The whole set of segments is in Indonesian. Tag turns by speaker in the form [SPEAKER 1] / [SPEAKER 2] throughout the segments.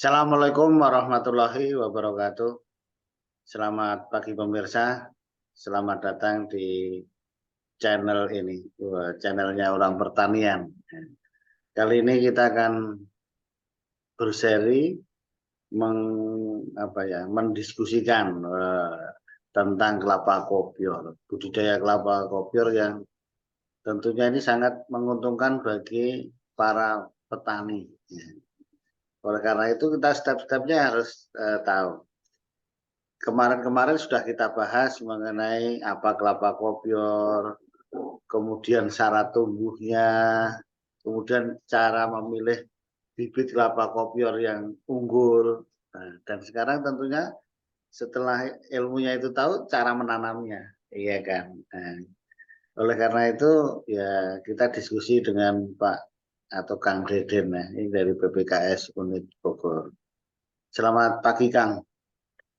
[SPEAKER 1] Assalamualaikum warahmatullahi wabarakatuh. Selamat pagi pemirsa. Selamat datang di channel ini, channelnya Orang Pertanian. Kali ini kita akan berseri mendiskusikan tentang kelapa kopior, budidaya kelapa kopior yang tentunya ini sangat menguntungkan bagi para petani. Oleh karena itu kita step-stepnya harus tahu. Kemarin-kemarin sudah kita bahas mengenai apa kelapa kopior, kemudian syarat tumbuhnya, kemudian cara memilih bibit kelapa kopior yang unggul. Nah, dan sekarang tentunya setelah ilmunya itu tahu cara menanamnya, iya kan. Nah, oleh karena itu ya kita diskusi dengan Pak atau Kang Deden ya, ini dari PPKS Unit Bogor. Selamat pagi Kang.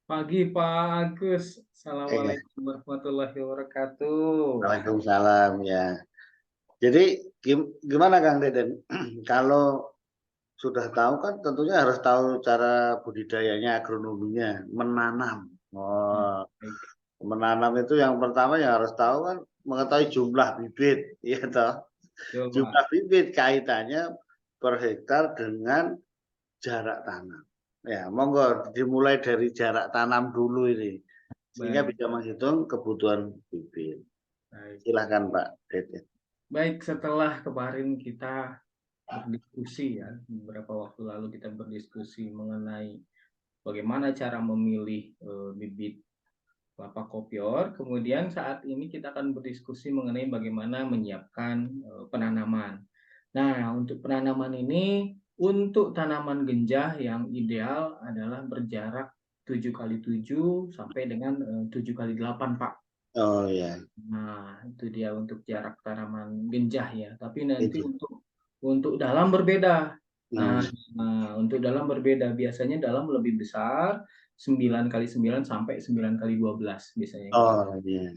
[SPEAKER 2] Pagi Pak Agus,
[SPEAKER 1] Iya,
[SPEAKER 2] Assalamualaikum warahmatullahi wabarakatuh.
[SPEAKER 1] Waalaikumsalam ya. Jadi gimana Kang Deden? Kalau sudah tahu kan tentunya harus tahu cara budidayanya, agronominya, menanam.
[SPEAKER 2] Hmm,
[SPEAKER 1] Oh,
[SPEAKER 2] baik.
[SPEAKER 1] menanam itu yang pertama yang harus tahu kan mengetahui jumlah bibit, ya toh.
[SPEAKER 2] Betul Pak.
[SPEAKER 1] Jumlah bibit kaitannya per hektar dengan jarak tanam. Ya, monggo dimulai dari jarak tanam dulu ini sehingga
[SPEAKER 2] Baik,
[SPEAKER 1] bisa menghitung kebutuhan bibit.
[SPEAKER 2] baik.
[SPEAKER 1] Silakan Pak Deden.
[SPEAKER 2] Baik, setelah kemarin kita berdiskusi ya, beberapa waktu lalu kita berdiskusi mengenai bagaimana cara memilih bibit kelapa kopior. Kemudian saat ini kita akan berdiskusi mengenai bagaimana menyiapkan penanaman. Nah, untuk penanaman ini, untuk tanaman genjah yang ideal adalah berjarak 7 kali 7 sampai dengan 7 kali 8, Pak.
[SPEAKER 1] Oh ya,
[SPEAKER 2] Nah, itu dia untuk jarak tanaman genjah ya. Tapi nanti
[SPEAKER 1] itu.
[SPEAKER 2] untuk dalam berbeda. Nah,
[SPEAKER 1] Hmm.
[SPEAKER 2] untuk dalam berbeda. Biasanya dalam lebih besar 9 kali 9 sampai 9 kali 12 biasanya gitu.
[SPEAKER 1] Oh iya.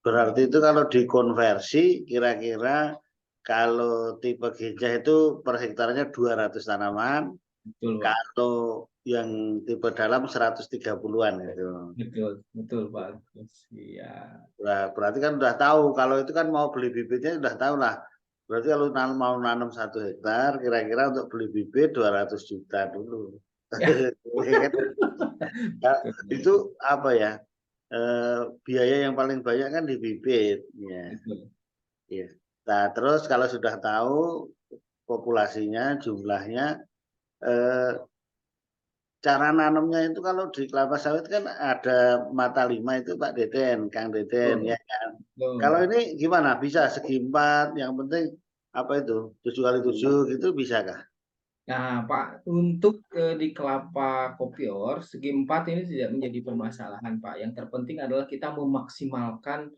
[SPEAKER 1] Berarti itu kalau dikonversi kira-kira kalau tipe gajah itu per hektarnya 200 tanaman,
[SPEAKER 2] Betul, Pak.
[SPEAKER 1] kalau yang tipe dalam 130-an itu.
[SPEAKER 2] Betul, betul, Pak. Iya.
[SPEAKER 1] Berarti kan udah tahu kalau itu kan mau beli bibitnya udah tahu lah. Berarti kalau mau nanam 1 hektar kira-kira untuk beli bibit 200 juta dulu.
[SPEAKER 2] Ya,
[SPEAKER 1] Iya kan? Ya, itu
[SPEAKER 2] betul.
[SPEAKER 1] apa ya? Biaya yang paling banyak kan di bibit, ya.
[SPEAKER 2] Betul.
[SPEAKER 1] Iya. Nah, terus kalau sudah tahu populasinya, jumlahnya, eh, cara nanamnya itu kalau di kelapa sawit kan ada mata lima itu Pak Deden, Kang Deden,
[SPEAKER 2] Betul.
[SPEAKER 1] ya kan. Kalau
[SPEAKER 2] Betul.
[SPEAKER 1] ini gimana? Bisa segi 4, yang penting apa itu 7 kali 7 gitu bisa kah?
[SPEAKER 2] Nah, Pak, untuk di kelapa kopior, segi empat ini tidak menjadi permasalahan, Pak. Yang terpenting adalah kita memaksimalkan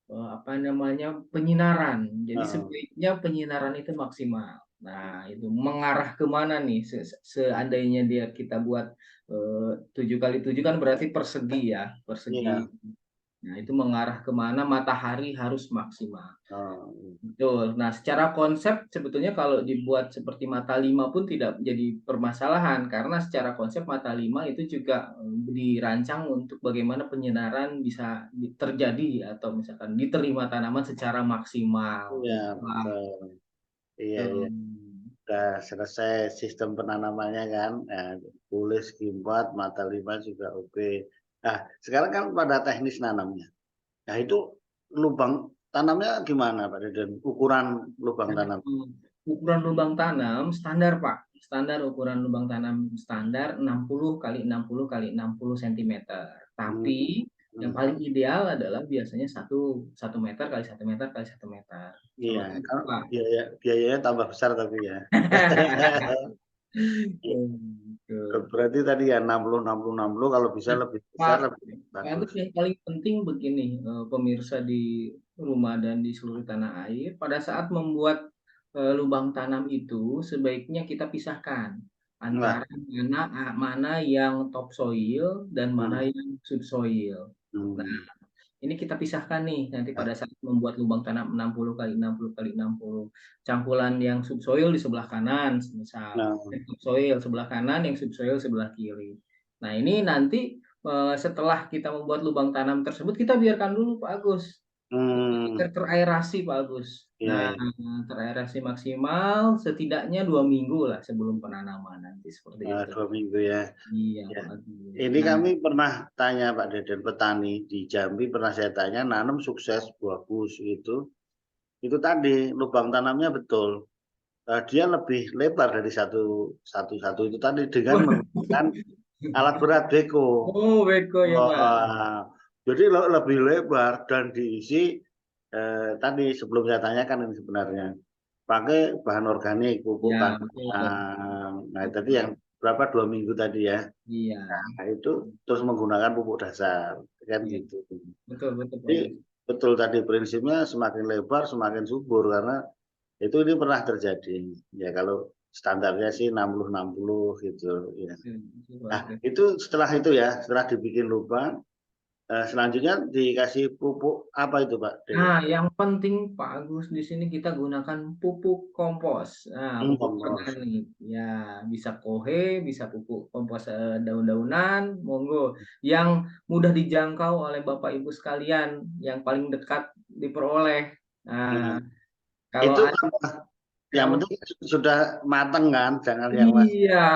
[SPEAKER 2] apa namanya penyinaran. Jadi
[SPEAKER 1] Oh,
[SPEAKER 2] sebaiknya penyinaran itu maksimal. Nah, itu mengarah ke mana nih? Seandainya dia kita buat 7 kali 7 kan berarti persegi ya, persegi.
[SPEAKER 1] iya.
[SPEAKER 2] Nah, itu mengarah ke mana matahari harus maksimal.
[SPEAKER 1] Oh,
[SPEAKER 2] Betul. Nah, secara konsep sebetulnya kalau dibuat seperti mata lima pun tidak menjadi permasalahan karena secara konsep mata lima itu juga dirancang untuk bagaimana penyinaran bisa terjadi atau misalkan diterima tanaman secara maksimal.
[SPEAKER 1] iya
[SPEAKER 2] Itu, Pak.
[SPEAKER 1] betul. Iya, iya.
[SPEAKER 2] Betul.
[SPEAKER 1] Udah selesai sistem penanamannya kan. Nah, boleh segi 4, mata 5 juga oke. Nah, sekarang kan pada teknis nanamnya. Nah, itu lubang tanamnya gimana Pak Deden? Ukuran lubang
[SPEAKER 2] Nah,
[SPEAKER 1] tanam.
[SPEAKER 2] ukuran lubang tanam standar, Pak. Standar ukuran lubang tanam standar 60 kali 60 kali 60 cm.
[SPEAKER 1] Hmm,
[SPEAKER 2] Tapi yang
[SPEAKER 1] hmm.
[SPEAKER 2] paling ideal adalah biasanya satu meter kali 1 meter kali 1 meter.
[SPEAKER 1] Iya,
[SPEAKER 2] Seperti itu,
[SPEAKER 1] kan
[SPEAKER 2] Pak.
[SPEAKER 1] biayanya tambah besar tapi ya.
[SPEAKER 2] Gitu.
[SPEAKER 1] Berarti tadi ya 60 60 60 kalau bisa
[SPEAKER 2] Nah,
[SPEAKER 1] lebih besar
[SPEAKER 2] Pak,
[SPEAKER 1] lebih
[SPEAKER 2] Pak
[SPEAKER 1] bagus.
[SPEAKER 2] Agus, yang paling penting begini, pemirsa di rumah dan di seluruh tanah air, pada saat membuat lubang tanam itu sebaiknya kita pisahkan
[SPEAKER 1] Nah,
[SPEAKER 2] antara mana yang topsoil dan mana
[SPEAKER 1] hmm,
[SPEAKER 2] yang subsoil. Nah,
[SPEAKER 1] hmm.
[SPEAKER 2] ini kita pisahkan nih nanti
[SPEAKER 1] Ya.
[SPEAKER 2] pada saat membuat lubang tanam 60 kali 60 kali 60. Campuran yang subsoil di sebelah kanan, misal.
[SPEAKER 1] Nah,
[SPEAKER 2] Yang subsoil sebelah kanan, yang subsoil sebelah kiri. Nah, ini nanti setelah kita membuat lubang tanam tersebut, kita biarkan dulu Pak Agus. Teraerasi Pak Agus.
[SPEAKER 1] iya,
[SPEAKER 2] Nah,
[SPEAKER 1] iya.
[SPEAKER 2] teraerasi maksimal setidaknya 2 minggu lah sebelum penanaman nanti seperti itu.
[SPEAKER 1] 2 minggu ya.
[SPEAKER 2] Iya
[SPEAKER 1] Ya.
[SPEAKER 2] Pak Agus.
[SPEAKER 1] Ini
[SPEAKER 2] Nah,
[SPEAKER 1] kami pernah tanya Pak Deden, petani di Jambi pernah saya tanya, nanam sukses bagus itu tadi lubang tanamnya betul. Dia lebih lebar dari satu itu tadi dengan menggunakan alat berat beko.
[SPEAKER 2] oh beko ya Pak.
[SPEAKER 1] Wah, jadi lebih lebar dan diisi tadi sebelum saya tanyakan ini sebenarnya pakai bahan organik, pupuk
[SPEAKER 2] Ya betul.
[SPEAKER 1] kandang. Nah tadi
[SPEAKER 2] Betul.
[SPEAKER 1] yang berapa 2 minggu tadi ya.
[SPEAKER 2] Iya.
[SPEAKER 1] Nah itu terus menggunakan pupuk dasar kan
[SPEAKER 2] Iya.
[SPEAKER 1] gitu.
[SPEAKER 2] Betul betul Pak
[SPEAKER 1] Jadi
[SPEAKER 2] Agus.
[SPEAKER 1] betul tadi prinsipnya semakin lebar semakin subur karena itu ini pernah terjadi. Ya kalau standarnya sih 60-60 gitu ya.
[SPEAKER 2] Betul, Pak
[SPEAKER 1] Nah,
[SPEAKER 2] Agus.
[SPEAKER 1] itu setelah itu ya, setelah dibikin lubang, selanjutnya dikasih pupuk apa itu, Pak Deden?
[SPEAKER 2] Nah, yang penting Pak Agus di sini kita gunakan pupuk kompos. Nah, pupuk
[SPEAKER 1] Kompos.
[SPEAKER 2] organik. Ya, bisa kohe, bisa pupuk kompos daun-daunan, monggo. Yang mudah dijangkau oleh Bapak Ibu sekalian, yang paling dekat diperoleh.
[SPEAKER 1] Nah,
[SPEAKER 2] Nah, kalau
[SPEAKER 1] itu
[SPEAKER 2] ada,
[SPEAKER 1] apa? Yang penting sudah matang kan, jangan yang masih.
[SPEAKER 2] iya,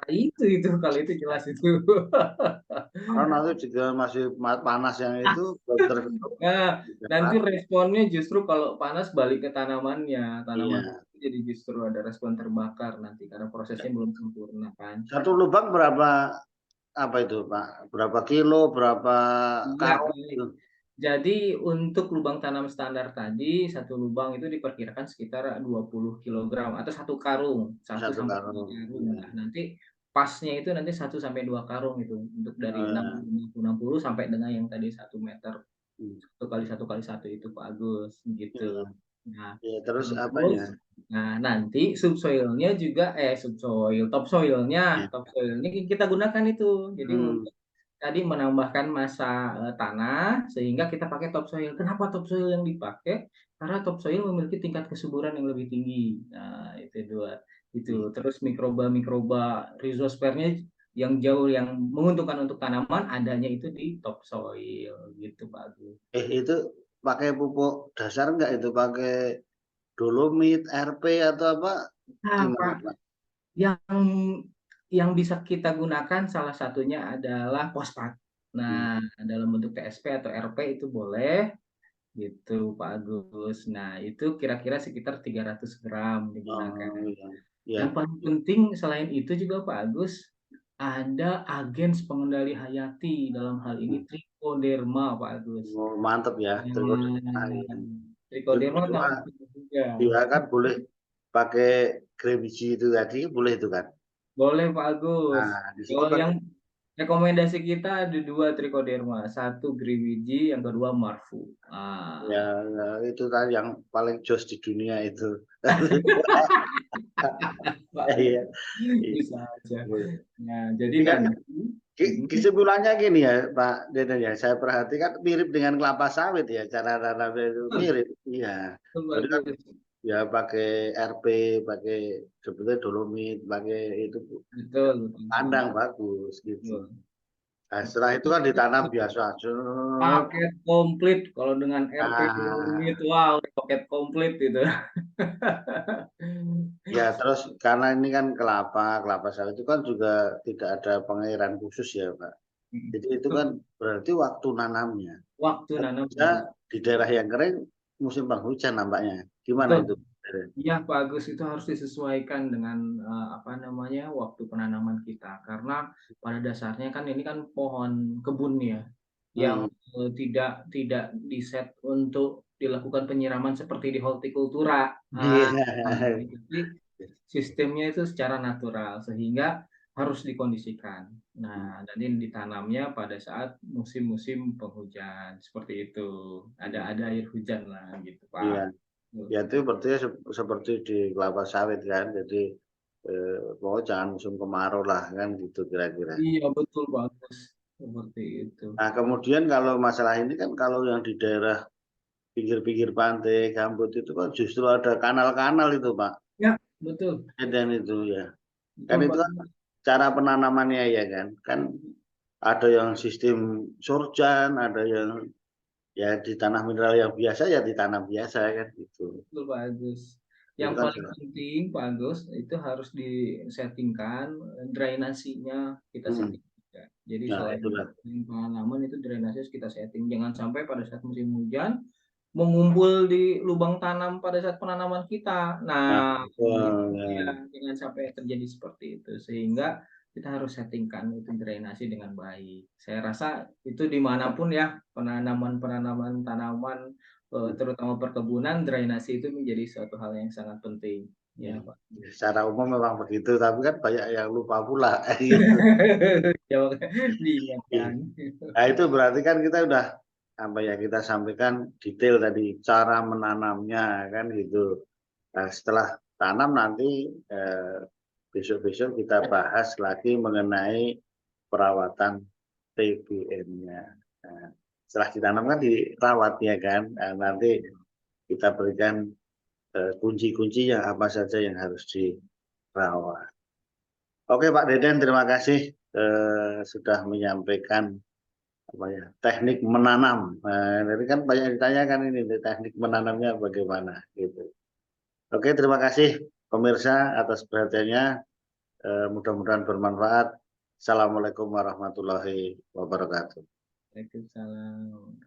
[SPEAKER 2] itu kalau itu jelas itu.
[SPEAKER 1] Kalau nanti juga masih panas yang itu belum terbentuk.
[SPEAKER 2] Nah,
[SPEAKER 1] Sudah
[SPEAKER 2] nanti
[SPEAKER 1] matang.
[SPEAKER 2] responnya justru kalau panas balik ke tanamannya. Tanaman
[SPEAKER 1] Iya.
[SPEAKER 2] itu jadi justru ada respon terbakar nanti karena prosesnya belum sempurna kan.
[SPEAKER 1] Satu lubang berapa apa itu, Pak? Berapa kilo, berapa
[SPEAKER 2] Iya,
[SPEAKER 1] karung
[SPEAKER 2] baik.
[SPEAKER 1] itu?
[SPEAKER 2] Jadi untuk lubang tanam standar tadi, satu lubang itu diperkirakan sekitar 20 kilogram atau satu karung, satu
[SPEAKER 1] Satu
[SPEAKER 2] sampai dua
[SPEAKER 1] karung.
[SPEAKER 2] karung
[SPEAKER 1] Iya.
[SPEAKER 2] lah. Nanti pasnya itu nanti 1 sampai 2 karung itu untuk dari
[SPEAKER 1] Oh,
[SPEAKER 2] enam
[SPEAKER 1] ya.
[SPEAKER 2] puluh 60 sampai dengan yang tadi 1 meter.
[SPEAKER 1] Hmm.
[SPEAKER 2] 1 kali 1 kali 1 itu Pak Agus gitu.
[SPEAKER 1] Iya.
[SPEAKER 2] Nah,
[SPEAKER 1] Iya, terus
[SPEAKER 2] terus
[SPEAKER 1] apanya?
[SPEAKER 2] nanti subsoilnya juga subsoil,
[SPEAKER 1] Ya.
[SPEAKER 2] topsoilnya kita gunakan itu. Jadi
[SPEAKER 1] Hmm.
[SPEAKER 2] untuk tadi menambahkan massa tanah sehingga kita pakai topsoil. Kenapa topsoil yang dipakai? Karena topsoil memiliki tingkat kesuburan yang lebih tinggi. Nah, itu dua. Itu. Terus mikroba-mikroba rhizospermnya yang jauh yang menguntungkan untuk tanaman adanya itu di topsoil gitu Pak Agus.
[SPEAKER 1] Itu pakai pupuk dasar enggak itu pakai dolomit, RP atau apa?
[SPEAKER 2] Nah,
[SPEAKER 1] Gimana,
[SPEAKER 2] Pak,
[SPEAKER 1] Pak?
[SPEAKER 2] yang bisa kita gunakan salah satunya adalah fosfat.
[SPEAKER 1] Hmm.
[SPEAKER 2] Nah, dalam bentuk TSP atau RP itu boleh gitu Pak Agus. Nah, itu kira-kira sekitar 300 gram digunakan.
[SPEAKER 1] Oh iya. Ya.
[SPEAKER 2] Yang paling penting selain itu juga Pak Agus, ada agens pengendali hayati dalam hal ini trichoderma Pak Agus.
[SPEAKER 1] Oh, mantep ya. Terus
[SPEAKER 2] Nah,
[SPEAKER 1] itu
[SPEAKER 2] trichoderma
[SPEAKER 1] juga
[SPEAKER 2] tambah juga.
[SPEAKER 1] dia kan boleh pakai green biji itu tadi boleh itu kan.
[SPEAKER 2] Boleh Pak Agus.
[SPEAKER 1] Nah, di sini
[SPEAKER 2] Kalau yang rekomendasi kita ada dua trichoderma, satu Greenwich, yang kedua Marfu.
[SPEAKER 1] ya,
[SPEAKER 2] Ah,
[SPEAKER 1] ya, itu kan yang paling jos di dunia itu.
[SPEAKER 2] Pak
[SPEAKER 1] Iya.
[SPEAKER 2] Agus. Bisa aja.
[SPEAKER 1] Iya.
[SPEAKER 2] Nah, jadi
[SPEAKER 1] Ini kan
[SPEAKER 2] nanti
[SPEAKER 1] kesimpulannya gini ya Pak Deden ya, saya perhatikan mirip dengan kelapa sawit ya, cara nanamnya itu mirip. Iya.
[SPEAKER 2] Pak
[SPEAKER 1] Jadi kan
[SPEAKER 2] Agus.
[SPEAKER 1] ya pakai RP, pakai sebetulnya dolomit, pakai itu
[SPEAKER 2] Betul, betul, betul.
[SPEAKER 1] kandang bagus gitu.
[SPEAKER 2] Betul.
[SPEAKER 1] Nah, setelah itu kan ditanam biasa aja.
[SPEAKER 2] Paket komplit kalau dengan RP
[SPEAKER 1] Nah,
[SPEAKER 2] Unit, wow, paket komplit itu.
[SPEAKER 1] ya terus karena ini kan kelapa sawit itu kan juga tidak ada pengairan khusus ya Pak. Jadi itu kan berarti waktu nanamnya.
[SPEAKER 2] Waktu
[SPEAKER 1] Kan
[SPEAKER 2] nanam
[SPEAKER 1] bisa
[SPEAKER 2] bagus.
[SPEAKER 1] di daerah yang kering musim penghujan nampaknya. Gimana
[SPEAKER 2] Betul.
[SPEAKER 1] itu?
[SPEAKER 2] Iya, Pak Agus itu harus disesuaikan dengan apa namanya waktu penanaman kita karena pada dasarnya kan ini kan pohon kebun ya yang
[SPEAKER 1] Hmm.
[SPEAKER 2] tidak tidak diset untuk dilakukan penyiraman seperti di hortikultura.
[SPEAKER 1] Iya.
[SPEAKER 2] Jadi sistemnya itu secara natural sehingga harus dikondisikan. Nah, dan ini ditanamnya pada saat musim-musim penghujan seperti itu. Ada air hujan lah gitu, Pak.
[SPEAKER 1] Iya. Ya itu berarti seperti di kelapa sawit kan. Jadi pokoknya jangan musim kemarau lah kan gitu kira-kira.
[SPEAKER 2] Iya betul bagus. seperti itu.
[SPEAKER 1] Nah, kemudian kalau masalah ini kan kalau yang di daerah pinggir-pinggir pantai, gambut itu kan justru ada kanal-kanal itu, Pak.
[SPEAKER 2] Ya, betul.
[SPEAKER 1] Dan itu ya. Kan
[SPEAKER 2] Betul,
[SPEAKER 1] itu
[SPEAKER 2] Pak.
[SPEAKER 1] kan cara penanamannya ya kan. Kan ada yang sistem surjan, ada yang ya di tanah mineral yang biasa ya di tanah biasa kan gitu.
[SPEAKER 2] Betul, Pak Agus.
[SPEAKER 1] Itu
[SPEAKER 2] Yang
[SPEAKER 1] kan
[SPEAKER 2] paling penting, Pak Agus, itu harus disettingkan drainasinya kita
[SPEAKER 1] hmm.
[SPEAKER 2] setting juga. Jadi
[SPEAKER 1] Nah,
[SPEAKER 2] selain
[SPEAKER 1] itulah.
[SPEAKER 2] penanaman itu drainasi harus kita setting. Jangan sampai pada saat musim hujan mengumpul di lubang tanam pada saat penanaman kita.
[SPEAKER 1] Nah,
[SPEAKER 2] Nah, itu
[SPEAKER 1] betul, ya.
[SPEAKER 2] dia, jangan sampai terjadi seperti itu. Sehingga kita harus settingkan itu drainasi dengan baik. Saya rasa itu dimanapun ya penanaman-penanaman tanaman, terutama perkebunan, drainasi itu menjadi suatu hal yang sangat penting.
[SPEAKER 1] Ya.
[SPEAKER 2] Ya, Pak.
[SPEAKER 1] Secara umum memang begitu, tapi kan banyak yang lupa pula gitu.
[SPEAKER 2] Jangan diingatkan.
[SPEAKER 1] Nah, itu berarti kan kita udah apa ya kita sampaikan detail tadi cara menanamnya kan gitu. Nah, setelah tanam nanti besok-besok kita bahas lagi mengenai perawatan TBM-nya. Nah, setelah ditanam kan dirawat ya kan. Nah, nanti kita berikan kunci-kuncinya apa saja yang harus dirawat. Oke Pak Deden, terima kasih sudah menyampaikan apa ya teknik menanam. Nah, ini kan banyak ditanyakan ini teknik menanamnya bagaimana gitu. Oke, terima kasih pemirsa atas perhatiannya. Mudah-mudahan bermanfaat. Assalamualaikum warahmatullahi wabarakatuh.
[SPEAKER 2] Waalaikumsalam.